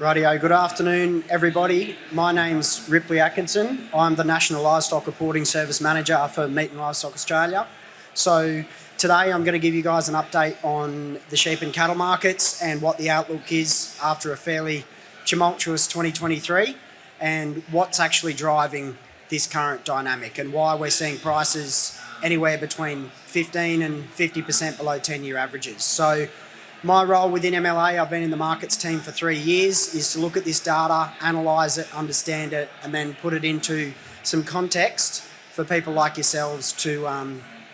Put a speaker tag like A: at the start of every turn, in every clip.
A: Rightio, good afternoon everybody. My name's Ripley Atkinson. I'm the National Livestock Reporting Service Manager for Meat and Livestock Australia. So today I'm going to give you guys an update on the sheep and cattle markets and what the outlook is after a fairly tumultuous 2023 and what's actually driving this current dynamic and why we're seeing prices anywhere between 15 and 50% below 10-year averages. So my role within MLA, I've been in the markets team for 3 years, is to look at this data, analyse it, understand it, and then put it into some context for people like yourselves to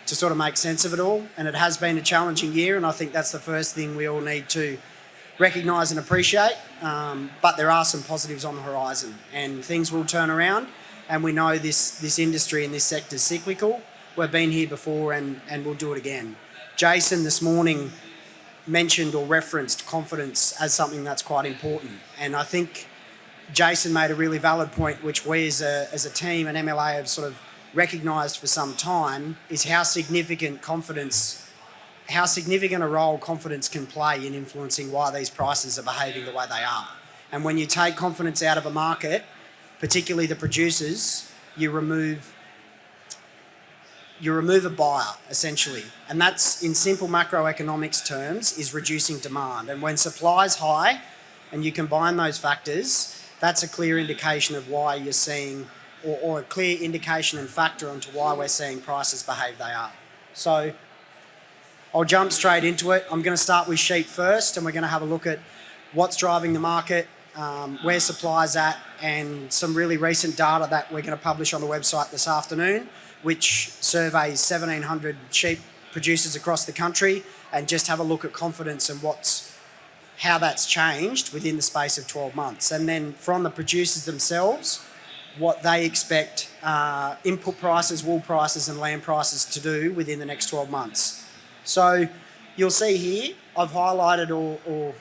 A: sort of make sense of it all. And it has been a challenging year, and I think that's the first thing we all need to recognise and appreciate. But there are some positives on the horizon, and things will turn around. And we know this industry and this sector is cyclical. We've been here before, and we'll do it again. Jason this morning mentioned or referenced confidence as something that's quite important. And I think Jason made a really valid point, which we as a team and MLA have sort of recognised for some time, is how significant a role confidence can play in influencing why these prices are behaving the way they are. And when you take confidence out of a market, particularly the producers, you remove a buyer, essentially. And that's, in simple macroeconomics terms, is reducing demand. And when supply is high and you combine those factors, that's a clear indication of why you're seeing, or a clear indication and factor onto why we're seeing prices behave they are. So I'll jump straight into it. I'm going to start with sheep first, and we're going to have a look at what's driving the market, where supply's at, and some really recent data that we're going to publish on the website this afternoon, which surveys 1,700 sheep producers across the country, and just have a look at confidence and how that's changed within the space of 12 months. And then from the producers themselves, what they expect input prices, wool prices and land prices to do within the next 12 months. So you'll see here, I've highlighted or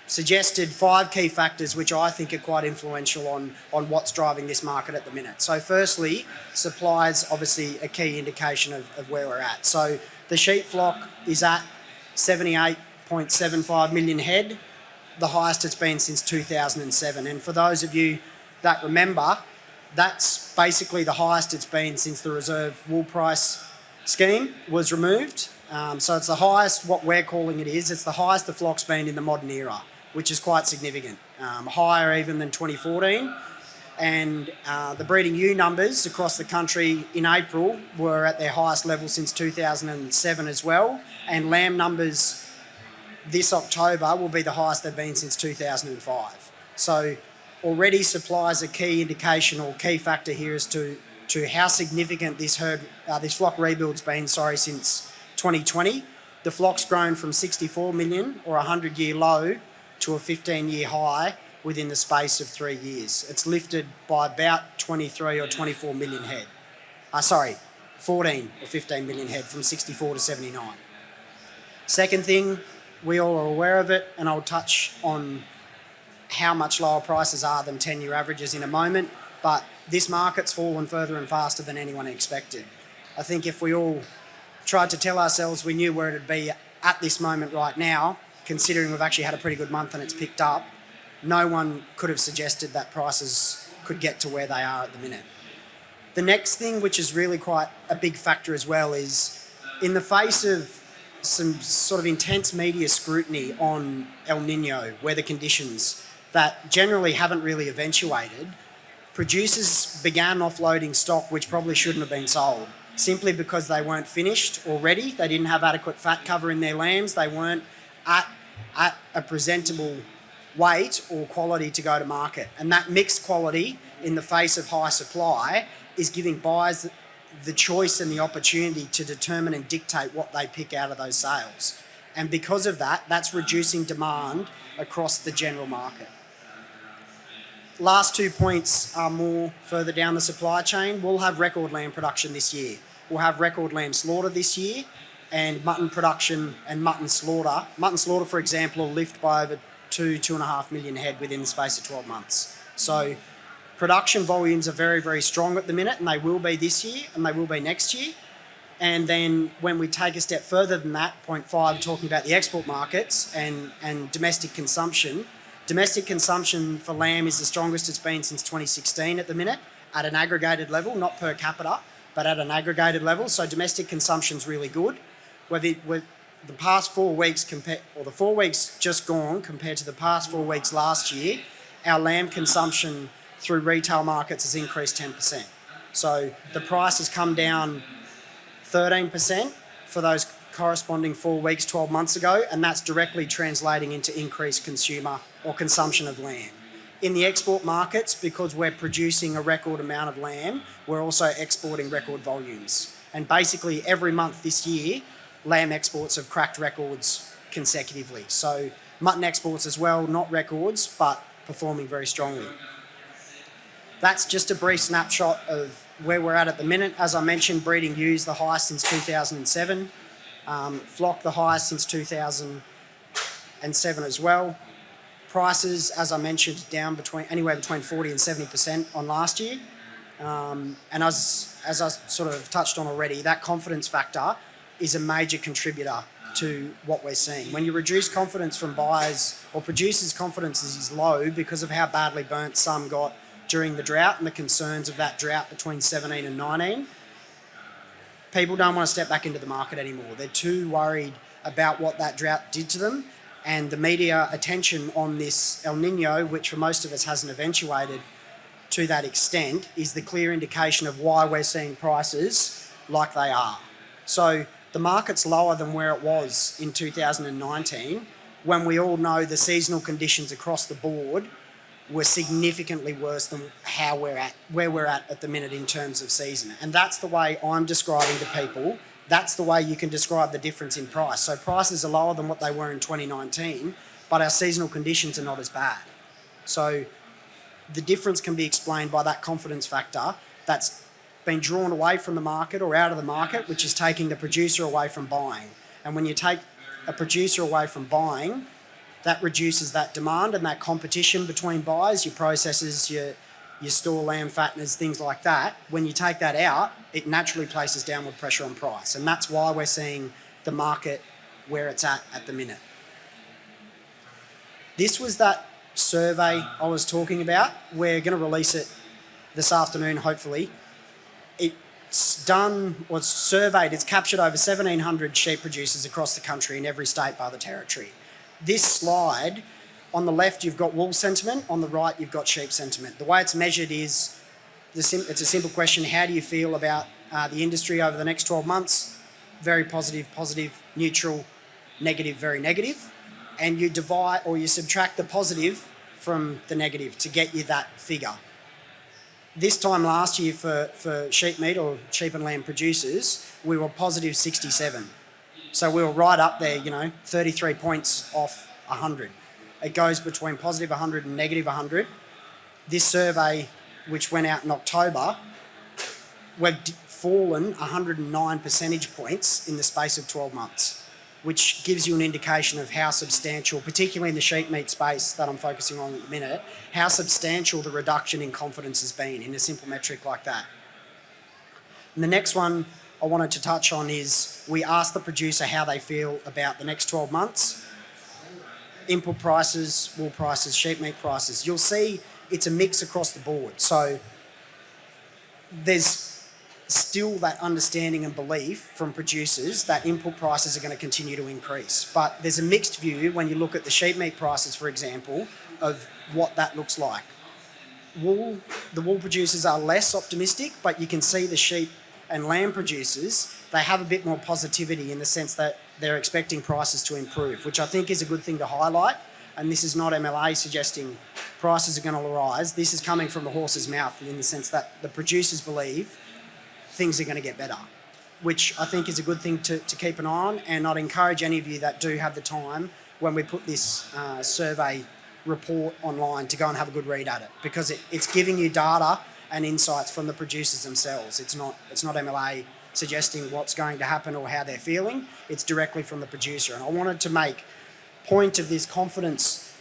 A: suggested 5 key factors which I think are quite influential on what's driving this market at the minute. So firstly, supply is obviously a key indication of where we're at. So the sheep flock is at 78.75 million head, the highest it's been since 2007. And for those of you that remember, that's basically the highest it's been since the reserve wool price scheme was removed. So it's the highest, what we're calling it is, it's the highest the flock's been in the modern era, which is quite significant, higher even than 2014. And the breeding ewe numbers across the country in April were at their highest level since 2007 as well. And lamb numbers this October will be the highest they've been since 2005. So already supply is a key indication or key factor here as to how significant this flock rebuild's been, since 2020. The flock's grown from 64 million or a 100-year low to a 15-year high within the space of 3 years. It's lifted by about 23 or 24 million head. 14 or 15 million head from 64 to 79. Second thing, we all are aware of it, and I'll touch on how much lower prices are than 10-year averages in a moment, but this market's fallen further and faster than anyone expected. I think if we all tried to tell ourselves we knew where it'd be at this moment right now, considering we've actually had a pretty good month and it's picked up, no one could have suggested that prices could get to where they are at the minute. The next thing, which is really quite a big factor as well, is in the face of some sort of intense media scrutiny on El Nino weather conditions that generally haven't really eventuated, producers began offloading stock which probably shouldn't have been sold, simply because they weren't finished already. They didn't have adequate fat cover in their lambs. They weren't at a presentable weight or quality to go to market. And that mixed quality in the face of high supply is giving buyers the choice and the opportunity to determine and dictate what they pick out of those sales. And because of that, that's reducing demand across the general market. Last 2 points are more further down the supply chain. We'll have record lamb production this year. We'll have record lamb slaughter this year, and mutton production and mutton slaughter. Mutton slaughter, for example, will lift by over 2.5 million head within the space of 12 months. So production volumes are very, very strong at the minute, and they will be this year and they will be next year. And then when we take a step further than that, point 5, talking about the export markets and domestic consumption, Domestic consumption for lamb is the strongest it's been since 2016 at the minute, at an aggregated level, not per capita, but at an aggregated level. So domestic consumption's really good. The past 4 weeks the 4 weeks just gone compared to the past 4 weeks last year, our lamb consumption through retail markets has increased 10%. So the price has come down 13% for those corresponding 4 weeks 12 months ago, and that's directly translating into increased consumer or consumption of lamb. In the export markets, because we're producing a record amount of lamb, we're also exporting record volumes. And basically every month this year, lamb exports have cracked records consecutively. So mutton exports as well, not records, but performing very strongly. That's just a brief snapshot of where we're at the minute. As I mentioned, breeding ewes the highest since 2007. Flock the highest since 2007 as well. Prices, as I mentioned, down anywhere between 40 and 70% on last year. And as I sort of touched on already, that confidence factor is a major contributor to what we're seeing. When you reduce confidence from buyers or producers' confidence is low because of how badly burnt some got during the drought and the concerns of that drought between 17 and 19, people don't want to step back into the market anymore. They're too worried about what that drought did to them, and the media attention on this El Nino, which for most of us hasn't eventuated to that extent, is the clear indication of why we're seeing prices like they are. So the market's lower than where it was in 2019, when we all know the seasonal conditions across the board were significantly worse than where we're at the minute in terms of season. And that's the way I'm describing to people. That's the way you can describe the difference in price. So prices are lower than what they were in 2019, but our seasonal conditions are not as bad. So the difference can be explained by that confidence factor that's been drawn away from the market or out of the market, which is taking the producer away from buying. And when you take a producer away from buying, that reduces that demand and that competition between buyers, your processors, your store lamb fatteners, things like that. When you take that out, it naturally places downward pressure on price. And that's why we're seeing the market where it's at the minute. This was that survey I was talking about. We're going to release it this afternoon, hopefully. It's done, or it's surveyed, it's captured over 1,700 sheep producers across the country in every state bar the territory. This slide, on the left you've got wool sentiment, on the right you've got sheep sentiment. The way it's measured is, it's a simple question, how do you feel about the industry over the next 12 months? Very positive, positive, neutral, negative, very negative. And you divide or you subtract the positive from the negative to get you that figure. This time last year for sheep meat or sheep and lamb producers, we were positive 67. So we were right up there, 33 points off 100. It goes between positive 100 and negative 100. This survey, which went out in October, we've fallen 109 percentage points in the space of 12 months, which gives you an indication of how substantial, particularly in the sheep meat space that I'm focusing on at the minute, how substantial the reduction in confidence has been in a simple metric like that. And the next one I wanted to touch on is we asked the producer how they feel about the next 12 months. Input prices, wool prices, sheep meat prices. You'll see it's a mix across the board. So there's still that understanding and belief from producers that input prices are going to continue to increase. But there's a mixed view when you look at the sheep meat prices, for example, of what that looks like. The wool producers are less optimistic, but you can see the sheep and lamb producers, they have a bit more positivity in the sense that they're expecting prices to improve, which I think is a good thing to highlight. And this is not MLA suggesting prices are going to rise. This is coming from the horse's mouth in the sense that the producers believe things are going to get better, which I think is a good thing to keep an eye on. And I'd encourage any of you that do have the time when we put this survey report online to go and have a good read at it, because it's giving you data and insights from the producers themselves. It's not MLA suggesting what's going to happen or how they're feeling. It's directly from the producer. And I wanted to make point of this confidence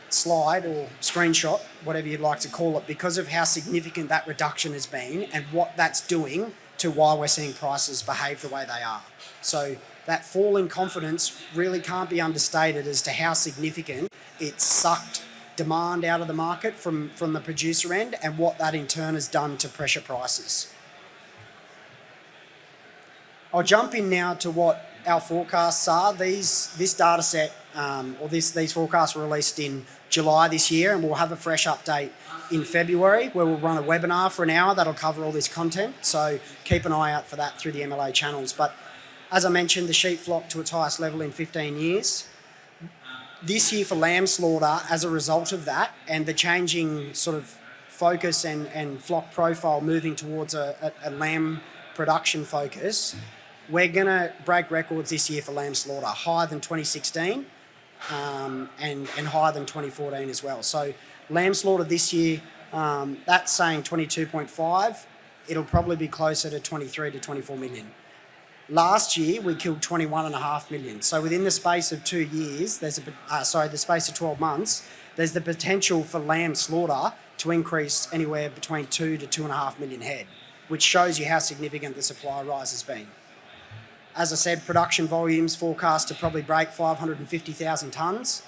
A: slide or screenshot, whatever you'd like to call it, because of how significant that reduction has been and what that's doing to why we're seeing prices behave the way they are. So that fall in confidence really can't be understated as to how significant it sucked demand out of the market from the producer end, and what that in turn has done to pressure prices. I'll jump in now to what our forecasts are. This data set, these forecasts were released in July this year, and we'll have a fresh update in February where we'll run a webinar for an hour that'll cover all this content. So keep an eye out for that through the MLA channels. But as I mentioned, the sheep flocked to its highest level in 15 years. This year for lamb slaughter, as a result of that and the changing sort of focus and flock profile moving towards a lamb production focus, we're going to break records this year for lamb slaughter, higher than 2016 and higher than 2014 as well. So lamb slaughter this year, that's saying 22.5. It'll probably be closer to 23 to 24 million. Last year, we killed 21.5 million. So within the space of 2 years, the space of 12 months, there's the potential for lamb slaughter to increase anywhere between 2 to 2.5 million head, which shows you how significant the supply rise has been. As I said, production volumes forecast to probably break 550,000 tonnes.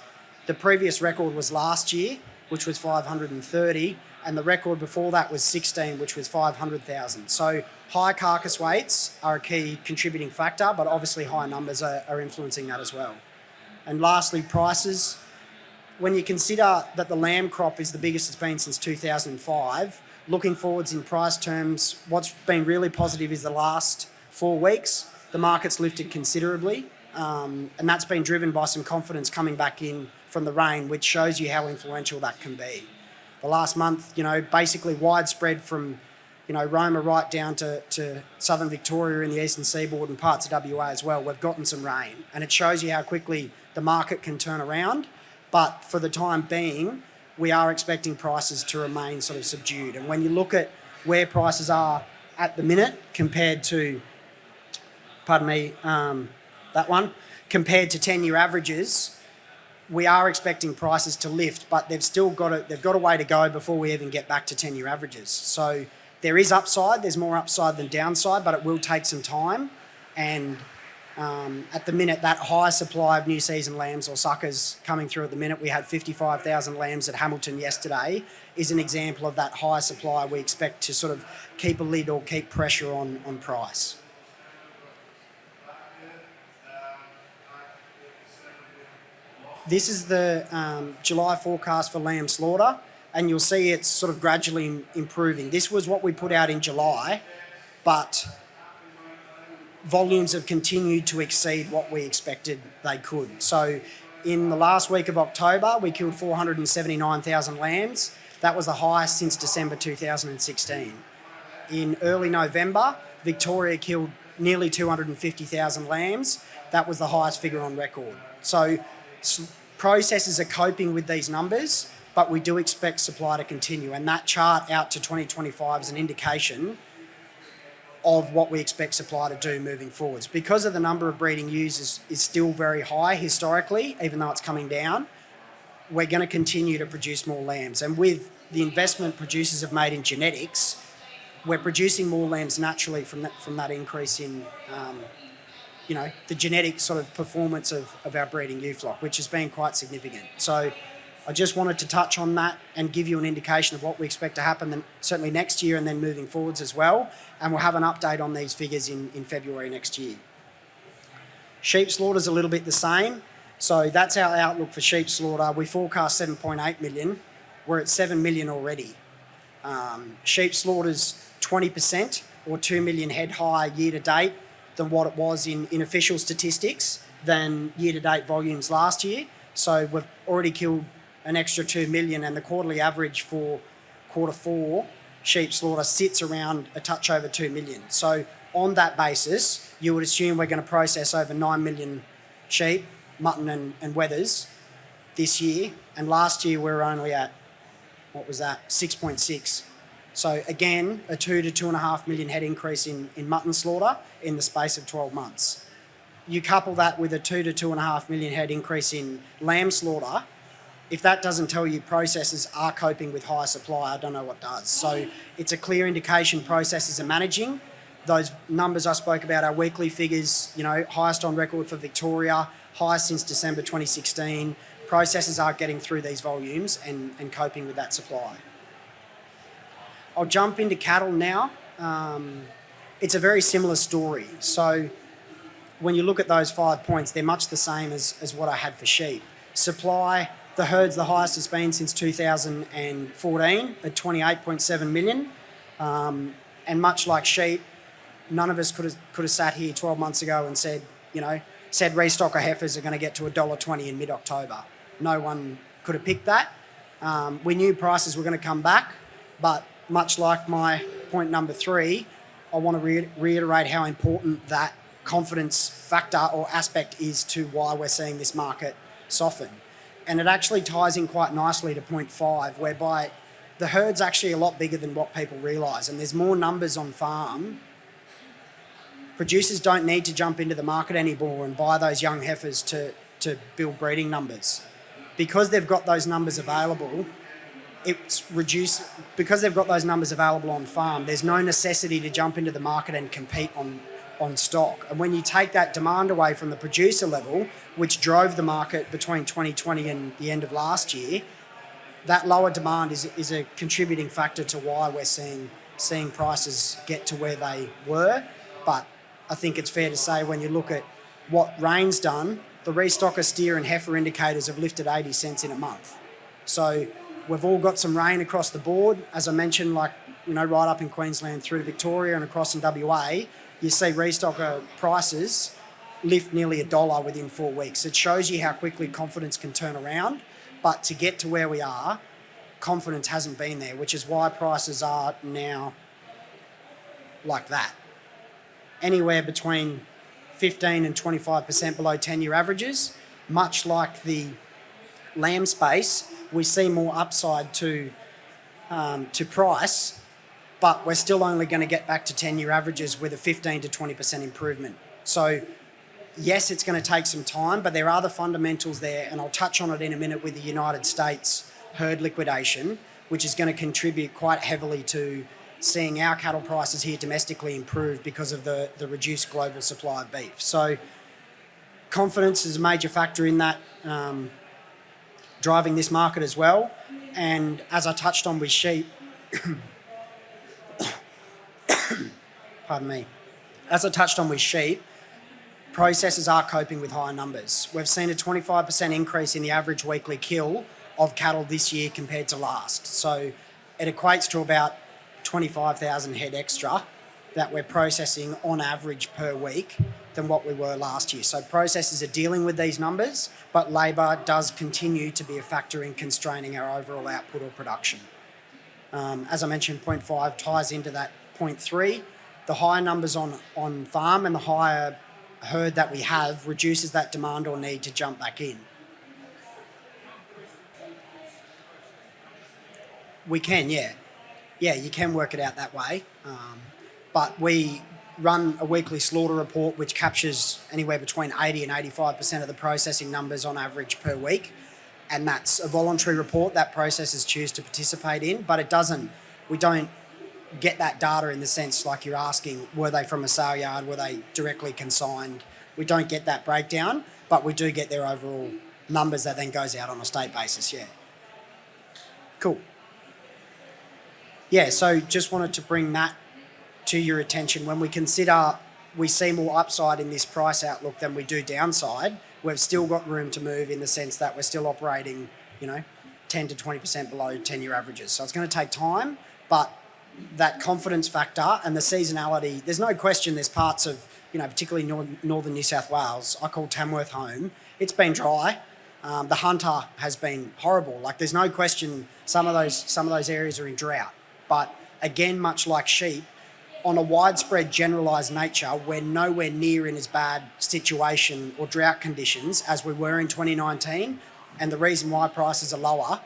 A: The previous record was last year, which was 530, and the record before that was 16, which was 500,000. So high carcass weights are a key contributing factor, but obviously high numbers are influencing that as well. And lastly, prices. When you consider that the lamb crop is the biggest it's been since 2005, looking forwards in price terms, what's been really positive is the last 4 weeks. The market's lifted considerably, and that's been driven by some confidence coming back in from the rain, which shows you how influential that can be. The last month, basically widespread from, Roma right down to southern Victoria in the eastern seaboard and parts of WA as well, we've gotten some rain, and it shows you how quickly the market can turn around. But for the time being, we are expecting prices to remain sort of subdued. And when you look at where prices are at the minute compared to compared to 10-year averages, we are expecting prices to lift, but they've got a way to go before we even get back to 10-year averages. So there is upside, there's more upside than downside, but it will take some time. And at the minute, that high supply of new season lambs or suckers coming through at the minute, we had 55,000 lambs at Hamilton yesterday, is an example of that high supply we expect to sort of keep a lid or keep pressure on price. This is the July forecast for lamb slaughter, and you'll see it's sort of gradually improving. This was what we put out in July, but volumes have continued to exceed what we expected they could. So in the last week of October, we killed 479,000 lambs. That was the highest since December 2016. In early November, Victoria killed nearly 250,000 lambs. That was the highest figure on record. So processors are coping with these numbers, but we do expect supply to continue. And that chart out to 2025 is an indication of what we expect supply to do moving forwards. Because of the number of breeding ewes is still very high historically, even though it's coming down, we're going to continue to produce more lambs. And with the investment producers have made in genetics, we're producing more lambs naturally from that increase in the genetic sort of performance of our breeding ewe flock, which has been quite significant. So I just wanted to touch on that and give you an indication of what we expect to happen certainly next year and then moving forwards as well. And we'll have an update on these figures in February next year. Sheep slaughter is a little bit the same. So that's our outlook for sheep slaughter. We forecast 7.8 million. We're at 7 million already. Sheep slaughter's 20% or 2 million head higher year to date than what it was in official statistics than year-to-date volumes last year. So we've already killed an extra 2 million, and the quarterly average for quarter 4 sheep slaughter sits around a touch over 2 million. So on that basis, you would assume we're going to process over 9 million sheep, mutton and wethers this year. And last year we were only at, 6.6. So again, a 2 to 2.5 million head increase in mutton slaughter in the space of 12 months. You couple that with a 2 to 2.5 million head increase in lamb slaughter. If that doesn't tell you processors are coping with high supply, I don't know what does. So it's a clear indication processors are managing. Those numbers I spoke about, our weekly figures, highest on record for Victoria, highest since December 2016. Processors are getting through these volumes and coping with that supply. I'll jump into cattle now. It's a very similar story. So when you look at those 5 points, they're much the same as what I had for sheep. Supply, the herd's the highest it's been since 2014 at 28.7 million. And much like sheep, none of us could have sat here 12 months ago and said restocker heifers are going to get to $1.20 in mid-October. No one could have picked that. We knew prices were going to come back, but much like my point number 3, I want to reiterate how important that confidence factor or aspect is to why we're seeing this market soften. And it actually ties in quite nicely to point 5, whereby the herd's actually a lot bigger than what people realise, and there's more numbers on farm. Producers don't need to jump into the market anymore and buy those young heifers to build breeding numbers. Because they've got those numbers available, because they've got those numbers available on farm, there's no necessity to jump into the market and compete on stock. And when you take that demand away from the producer level, which drove the market between 2020 and the end of last year, that lower demand is a contributing factor to why we're seeing prices get to where they were. But I think it's fair to say when you look at what rain's done, the restocker steer and heifer indicators have lifted 80 cents in a month. So we've all got some rain across the board. As I mentioned, right up in Queensland through to Victoria and across in WA, you see restocker prices lift nearly $1 within 4 weeks. It shows you how quickly confidence can turn around. But to get to where we are, confidence hasn't been there, which is why prices are now like that. Anywhere between 15 and 25% below 10-year averages. Much like the lamb space, we see more upside to price, but we're still only going to get back to 10-year averages with a 15 to 20% improvement. So yes, it's going to take some time, but there are the fundamentals there, and I'll touch on it in a minute with the United States herd liquidation, which is going to contribute quite heavily to seeing our cattle prices here domestically improve because of the reduced global supply of beef. So confidence is a major factor in that, driving this market as well. And as I touched on with sheep, pardon me, processors are coping with higher numbers. We've seen a 25% increase in the average weekly kill of cattle this year compared to last. So it equates to about 25,000 head extra that we're processing on average per week than what we were last year. So processors are dealing with these numbers, but labour does continue to be a factor in constraining our overall output or production. As I mentioned, point 5 ties into that point 3. The higher numbers on farm and the higher herd that we have reduces that demand or need to jump back in. We can, yeah. Yeah, you can work it out that way. But we run a weekly slaughter report which captures anywhere between 80 and 85% of the processing numbers on average per week. And that's a voluntary report that processors choose to participate in, but we don't get that data in the sense like you're asking, were they from a sale yard, were they directly consigned? We don't get that breakdown, but we do get their overall numbers that then goes out on a state basis, yeah. Cool. Yeah, so just wanted to bring that to your attention. When we see more upside in this price outlook than we do downside, we've still got room to move in the sense that we're still operating, 10 to 20% below 10-year averages. So it's going to take time, but that confidence factor and the seasonality, there's no question there's parts of, particularly northern New South Wales, I call Tamworth home, it's been dry. The Hunter has been horrible. Like there's no question some of those areas are in drought. But again, much like sheep, on a widespread generalised nature, we're nowhere near in as bad situation or drought conditions as we were in 2019. And the reason why prices are lower,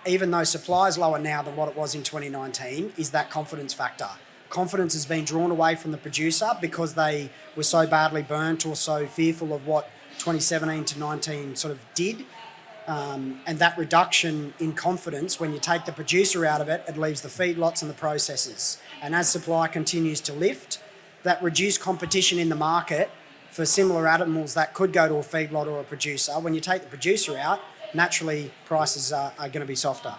A: even though supply is lower now than what it was in 2019, is that confidence factor. Confidence has been drawn away from the producer because they were so badly burnt or so fearful of what 2017 to 19 sort of did. And that reduction in confidence, when you take the producer out of it, it leaves the feedlots and the processors. And as supply continues to lift, that reduced competition in the market for similar animals that could go to a feedlot or a producer. When you take the producer out, naturally prices are going to be softer.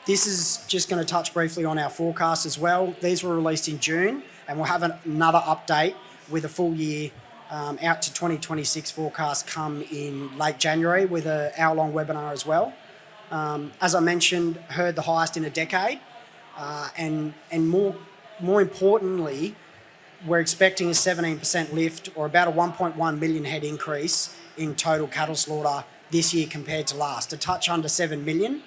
A: This is just going to touch briefly on our forecast as well. These were released in June, and we'll have another update with a full year out to 2026 forecast come in late January with an hour-long webinar as well. As I mentioned, herd the highest in a decade, and more importantly, we're expecting a 17% lift, or about a 1.1 million head increase in total cattle slaughter this year compared to last, a touch under 7 million,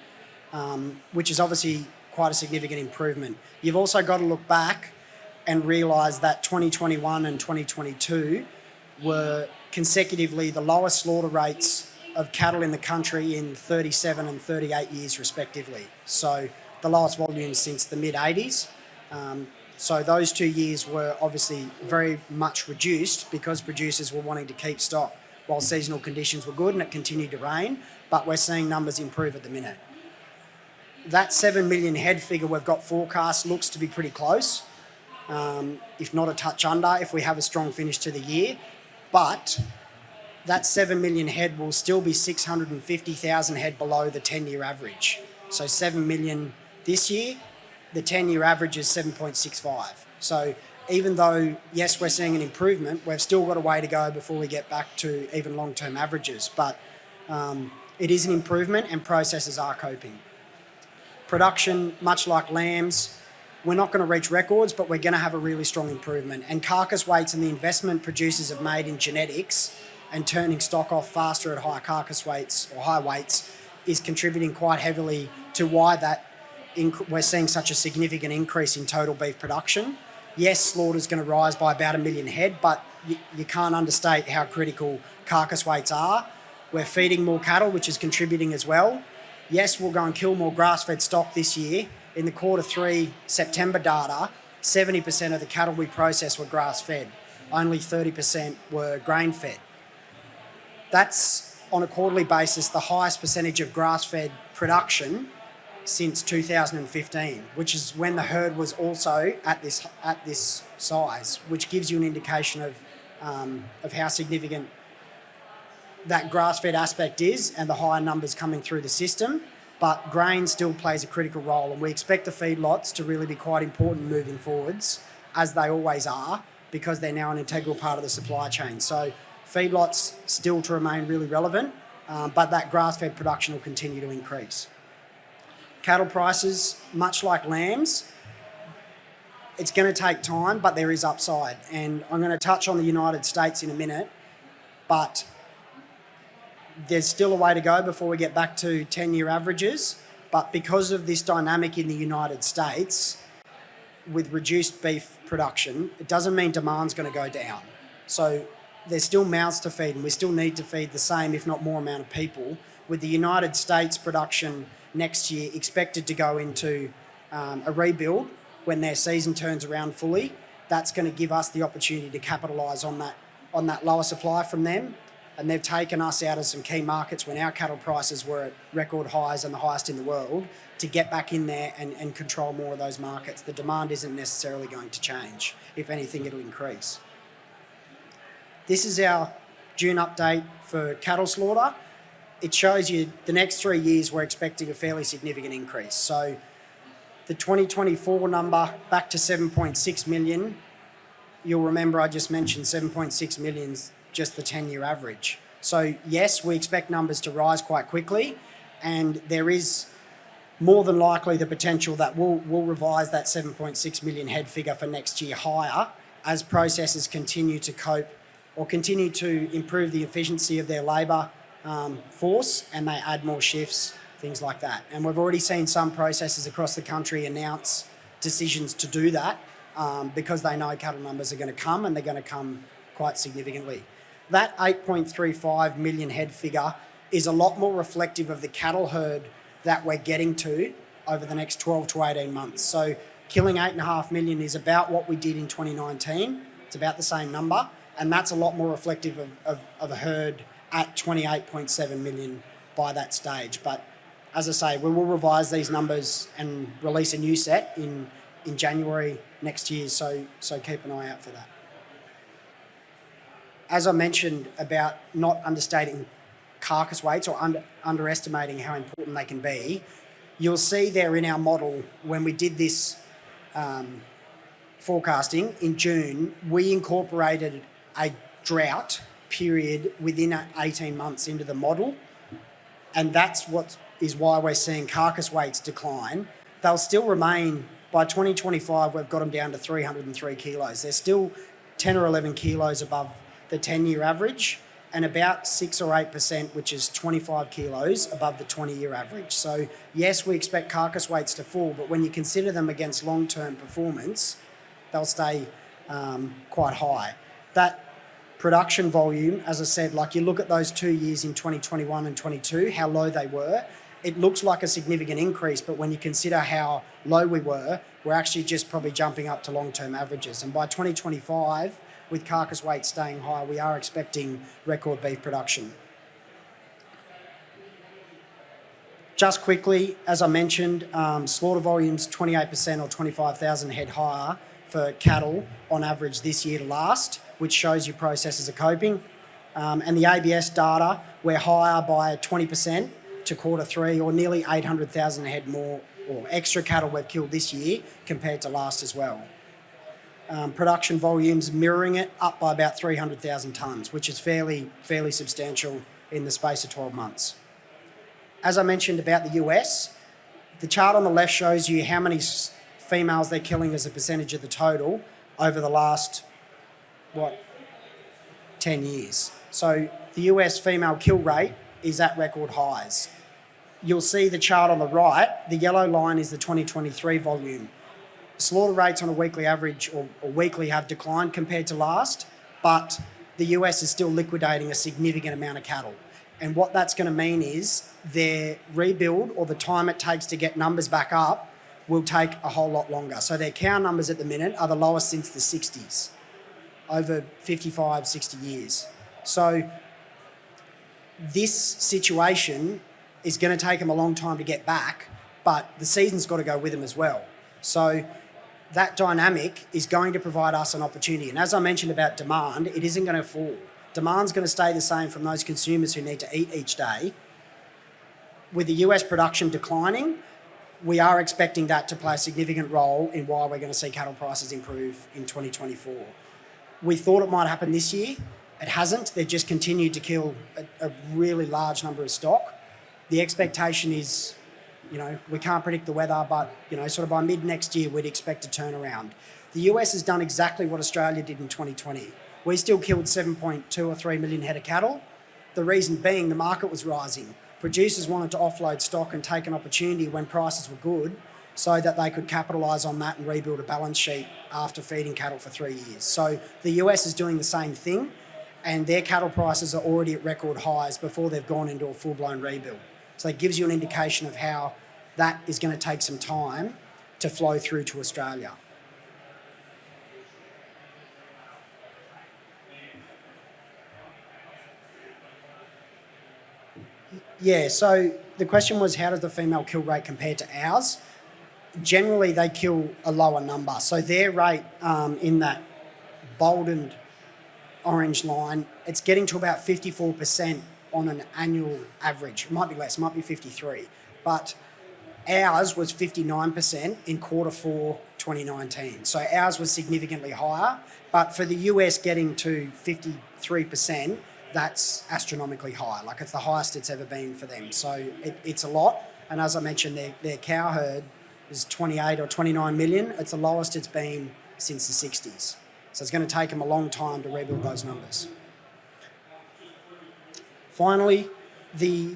A: which is obviously quite a significant improvement. You've also got to look back and realise that 2021 and 2022 were consecutively the lowest slaughter rates of cattle in the country in 37 and 38 years respectively. So the lowest volumes since the mid-80s. So those 2 years were obviously very much reduced because producers were wanting to keep stock while seasonal conditions were good and it continued to rain, but we're seeing numbers improve at the minute. That 7 million head figure we've got forecast looks to be pretty close, if not a touch under, if we have a strong finish to the year. But that 7 million head will still be 650,000 head below the 10-year average. So 7 million this year, the 10-year average is 7.65. So even though, yes, we're seeing an improvement, we've still got a way to go before we get back to even long-term averages. But it is an improvement and processors are coping. Production, much like lambs, we're not going to reach records, but we're going to have a really strong improvement. And carcass weights and the investment producers have made in genetics and turning stock off faster at higher carcass weights or high weights is contributing quite heavily to why we're seeing such a significant increase in total beef production. Yes, slaughter is going to rise by about 1 million head, but you can't understate how critical carcass weights are. We're feeding more cattle, which is contributing as well. Yes, we'll go and kill more grass-fed stock this year. In the Q3 September data, 70% of the cattle we processed were grass-fed. Only 30% were grain-fed. That's, on a quarterly basis, the highest percentage of grass-fed production since 2015, which is when the herd was also at this size, which gives you an indication of how significant that grass-fed aspect is and the higher numbers coming through the system. But grain still plays a critical role, and we expect the feedlots to really be quite important moving forwards, as they always are, because they're now an integral part of the supply chain. So feedlots still to remain really relevant, but that grass-fed production will continue to increase. Cattle prices, much like lambs, it's going to take time, but there is upside. And I'm going to touch on the United States in a minute, but there's still a way to go before we get back to 10-year averages. But because of this dynamic in the United States, with reduced beef production, it doesn't mean demand's going to go down. So there's still mouths to feed, and we still need to feed the same, if not more amount of people. With the United States production next year expected to go into a rebuild when their season turns around fully, that's going to give us the opportunity to capitalise on that lower supply from them. And they've taken us out of some key markets when our cattle prices were at record highs and the highest in the world to get back in there and control more of those markets. The demand isn't necessarily going to change. If anything, it'll increase. This is our June update for cattle slaughter. It shows you the next 3 years we're expecting a fairly significant increase. So the 2024 number back to 7.6 million. You'll remember I just mentioned 7.6 million's just the 10-year average. So yes, we expect numbers to rise quite quickly, and there is more than likely the potential that we'll revise that 7.6 million head figure for next year higher as processors continue to cope or continue to improve the efficiency of their labour force, and they add more shifts, things like that. And we've already seen some processors across the country announce decisions to do that because they know cattle numbers are going to come, and they're going to come quite significantly. That 8.35 million head figure is a lot more reflective of the cattle herd that we're getting to over the next 12 to 18 months. So killing 8.5 million is about what we did in 2019. It's about the same number, and that's a lot more reflective of a herd at 28.7 million by that stage. But as I say, we will revise these numbers and release a new set in in January next year, so keep an eye out for that. As I mentioned about not understating carcass weights or underestimating how important they can be, you'll see there in our model when we did this forecasting in June, we incorporated a drought period within 18 months into the model, and that's what is why we're seeing carcass weights decline. They'll still remain, by 2025 we've got them down to 303 kilos. They're still 10 or 11 kilos above the 10-year average, and about 6 or 8%, which is 25 kilos above the 20-year average. So yes, we expect carcass weights to fall, but when you consider them against long-term performance, they'll stay quite high. That production volume, as I said, like you look at those 2 years in 2021 and 22, how low they were, it looks like a significant increase, but when you consider how low we were, we're actually just probably jumping up to long-term averages. And by 2025, with carcass weight staying high, we are expecting record beef production. Just quickly, as I mentioned, slaughter volumes 28% or 25,000 head higher for cattle on average this year to last, which shows you processors are coping. And the ABS data, we're higher by 20% to Q3, or nearly 800,000 head more or extra cattle we've killed this year compared to last as well. Production volumes mirroring it, up by about 300,000 tonnes, which is fairly substantial in the space of 12 months. As I mentioned about the US, the chart on the left shows you how many females they're killing as a percentage of the total over the last, 10 years. So the US female kill rate is at record highs. You'll see the chart on the right, the yellow line is the 2023 volume. Slaughter rates on a weekly average or weekly have declined compared to last, but the US is still liquidating a significant amount of cattle. And what that's going to mean is their rebuild, or the time it takes to get numbers back up, will take a whole lot longer. So their cow numbers at the minute are the lowest since the 60s, over 55, 60 years. So this situation is going to take them a long time to get back, but the season's got to go with them as well. So that dynamic is going to provide us an opportunity. And as I mentioned about demand, it isn't going to fall. Demand's going to stay the same from those consumers who need to eat each day. With the US production declining, we are expecting that to play a significant role in why we're going to see cattle prices improve in 2024. We thought it might happen this year. It hasn't. They've just continued to kill a really large number of stock. The expectation is, we can't predict the weather, but, sort of by mid next year, we'd expect a turnaround. The US has done exactly what Australia did in 2020. We still killed 7.2 or 3 million head of cattle. The reason being the market was rising. Producers wanted to offload stock and take an opportunity when prices were good so that they could capitalise on that and rebuild a balance sheet after feeding cattle for 3 years. So the US is doing the same thing, and their cattle prices are already at record highs before they've gone into a full-blown rebuild. So it gives you an indication of how that is going to take some time to flow through to Australia. Yeah, so the question was, how does the female kill rate compare to ours? Generally, they kill a lower number. So their rate in that bolded orange line, it's getting to about 54% on an annual average. It might be less, it might be 53. But ours was 59% in Q4 2019. So ours was significantly higher. But for the US getting to 53%, that's astronomically high. Like, it's the highest it's ever been for them. So it's a lot. And as I mentioned, their cow herd is 28 or 29 million. It's the lowest it's been since the 60s. So it's going to take them a long time to rebuild those numbers. Finally, the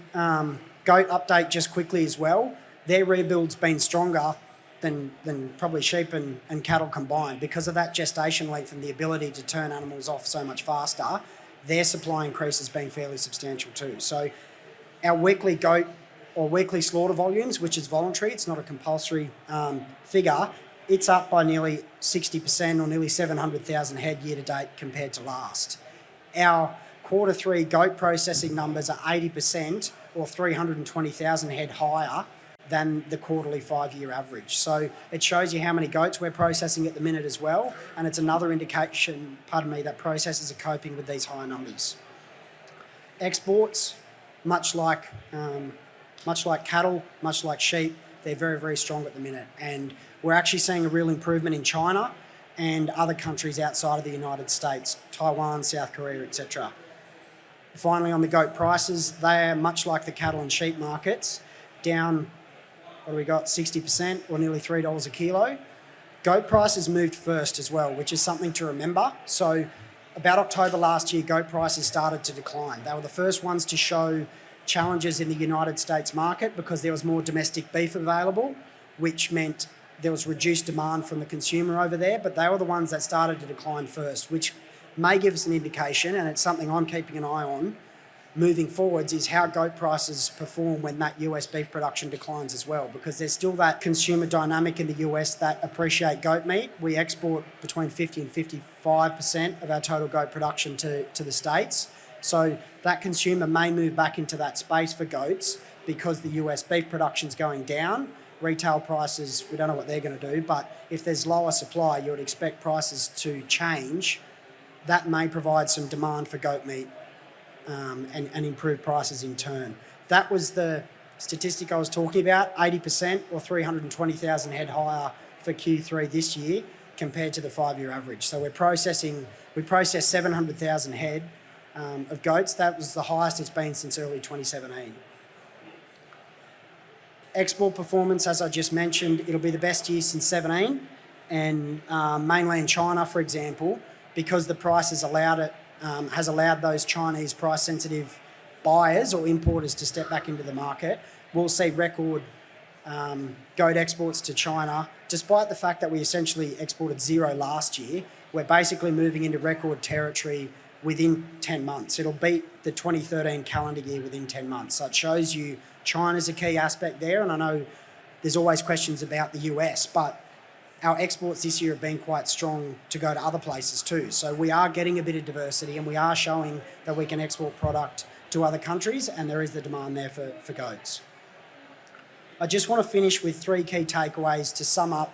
A: goat update just quickly as well. Their rebuild's been stronger than probably sheep and cattle combined. Because of that gestation length and the ability to turn animals off so much faster, their supply increase has been fairly substantial too. So our weekly goat or weekly slaughter volumes, which is voluntary, it's not a compulsory figure, it's up by nearly 60% or nearly 700,000 head year to date compared to last. Our Q3 goat processing numbers are 80% or 320,000 head higher than the quarterly 5-year average. So it shows you how many goats we're processing at the minute as well, and it's another indication, that processors are coping with these higher numbers. Exports, much like cattle, much like sheep, they're very, very strong at the minute, and we're actually seeing a real improvement in China and other countries outside of the United States, Taiwan, South Korea, etc. Finally, on the goat prices, they are much like the cattle and sheep markets, down, 60% or nearly $3 a kilo. Goat prices moved first as well, which is something to remember. So about October last year, goat prices started to decline. They were the first ones to show challenges in the United States market because there was more domestic beef available, which meant there was reduced demand from the consumer over there, but they were the ones that started to decline first, which may give us an indication, and it's something I'm keeping an eye on moving forwards, is how goat prices perform when that US beef production declines as well, because there's still that consumer dynamic in the US that appreciate goat meat. We export between 50 and 55% of our total goat production to the States. So that consumer may move back into that space for goats because the US beef production's going down. Retail prices, we don't know what they're going to do, but if there's lower supply, you would expect prices to change. That may provide some demand for goat meat and improve prices in turn. That was the statistic I was talking about, 80% or 320,000 head higher for Q3 this year compared to the 5-year average. So we processed 700,000 head of goats. That was the highest it's been since early 2017. Export performance, as I just mentioned, it'll be the best year since 17, and mainland China, for example, because the price has allowed those Chinese price-sensitive buyers or importers to step back into the market. We'll see record goat exports to China, despite the fact that we essentially exported zero last year. We're basically moving into record territory within 10 months. It'll beat the 2013 calendar year within 10 months. So it shows you China's a key aspect there, and I know there's always questions about the US, but our exports this year have been quite strong to go to other places too. So we are getting a bit of diversity, and we are showing that we can export product to other countries, and there is the demand there for goats. I just want to finish with 3 key takeaways to sum up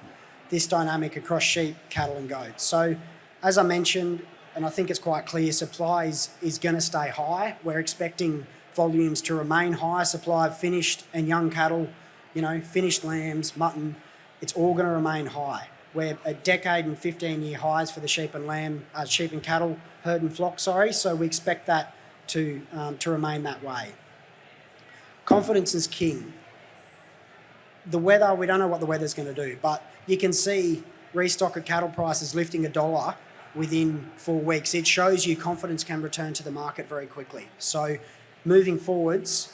A: this dynamic across sheep, cattle and goats. So as I mentioned, and I think it's quite clear, supply is going to stay high. We're expecting volumes to remain high. Supply of finished and young cattle, finished lambs, mutton, it's all going to remain high. We're at decade and 15-year highs for the sheep and cattle herd and flock, so we expect that to remain that way. Confidence is king. The weather, we don't know what the weather's going to do, but you can see restock of cattle prices lifting $1 within 4 weeks. It shows you confidence can return to the market very quickly. So moving forwards,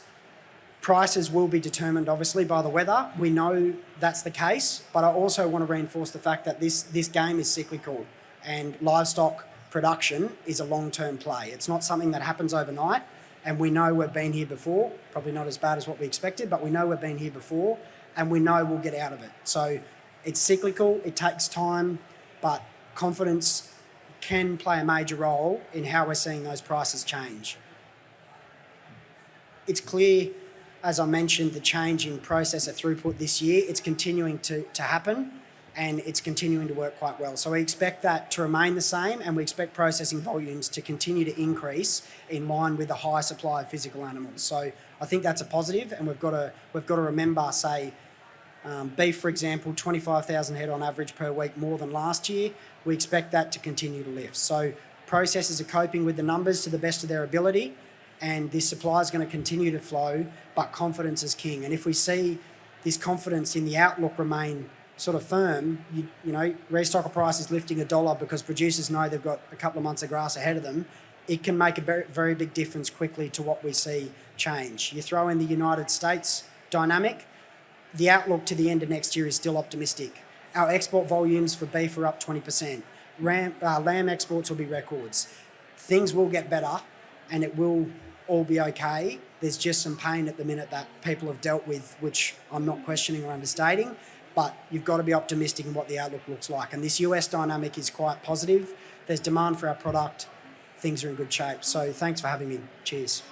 A: prices will be determined obviously by the weather. We know that's the case, but I also want to reinforce the fact that this game is cyclical, and livestock production is a long-term play. It's not something that happens overnight, and we know we've been here before, probably not as bad as what we expected, but we know we've been here before, and we know we'll get out of it. So it's cyclical, it takes time, but confidence can play a major role in how we're seeing those prices change. It's clear, as I mentioned, the change in processor throughput this year, it's continuing to happen, and it's continuing to work quite well. So we expect that to remain the same, and we expect processing volumes to continue to increase in line with the high supply of physical animals. So I think that's a positive, and we've got to remember, beef, for example, 25,000 head on average per week more than last year. We expect that to continue to lift. So processors are coping with the numbers to the best of their ability, and this supply is going to continue to flow, but confidence is king. And if we see this confidence in the outlook remain sort of firm, restocker prices lifting $1 because producers know they've got a couple of months of grass ahead of them, it can make a very, very big difference quickly to what we see change. You throw in the United States dynamic, the outlook to the end of next year is still optimistic. Our export volumes for beef are up 20%. Lamb exports will be records. Things will get better, and it will all be okay. There's just some pain at the minute that people have dealt with, which I'm not questioning or understating, but you've got to be optimistic in what the outlook looks like. And this US dynamic is quite positive. There's demand for our product. Things are in good shape. So thanks for having me. Cheers.